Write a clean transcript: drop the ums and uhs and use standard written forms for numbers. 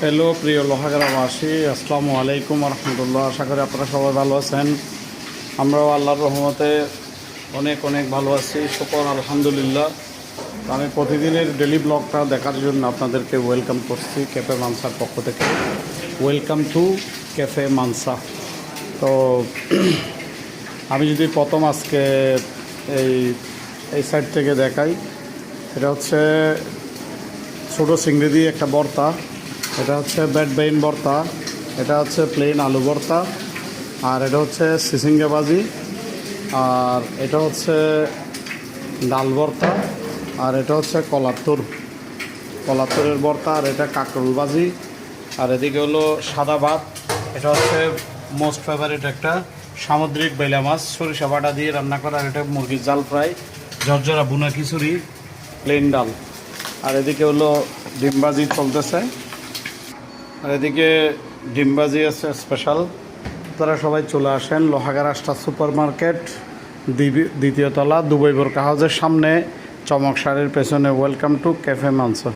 Hello প্রিয় লোহাগ্রামবাসী, আসসালামু আলাইকুম রহমতুল্লাহ। আশা করি আপনারা সবাই ভালো আছেন। আমরাও আল্লাহর রহমতে অনেক অনেক ভালো আছি, শুকর আলহামদুলিল্লাহ। আমি প্রতিদিনের ডেলি ব্লগটা দেখার জন্য আপনাদেরকে ওয়েলকাম করছি ক্যাফে মানসার পক্ষ থেকে। ওয়েলকাম টু ক্যাফে মানসা। তো আমি যদি প্রথম আজকে এই সাইড থেকে দেখাই, এটা হচ্ছে ছোটো চিংড়ি দিয়ে একটা ভর্তা, এটা হচ্ছে ব্যাট বাইন ভর্তা, এটা হচ্ছে প্লেন আলু ভর্তা, আর এটা হচ্ছে সিসিঙ্গা ভাজি, আর এটা হচ্ছে ডাল ভর্তা, আর এটা হচ্ছে কলাত্তরের ভর্তা, আর এটা কাঁকরোল ভাজি, আর এদিকে হলো সাদা ভাত। এটা হচ্ছে মোস্ট ফেভারিট একটা সামুদ্রিক বেলা মাছ সরিষা বাটা দিয়ে রান্না করা, আর এটা মুরগির জাল ফ্রাই, ঝরঝরা বুনা খিচুড়ি, প্লেন ডাল, আর এদিকে হলো ডিমবাজি চলতেছে, আর এদিকে ডিমবাজি আছে স্পেশাল। আপনারা সবাই চলে আসেন লোহাগাড়া স্টার সুপার মার্কেট, দ্বিতীয় তলা, দুবাই বোরকা হাউসের সামনে, চমক শাড়ির পেছনে। Welcome to cafe Mansa.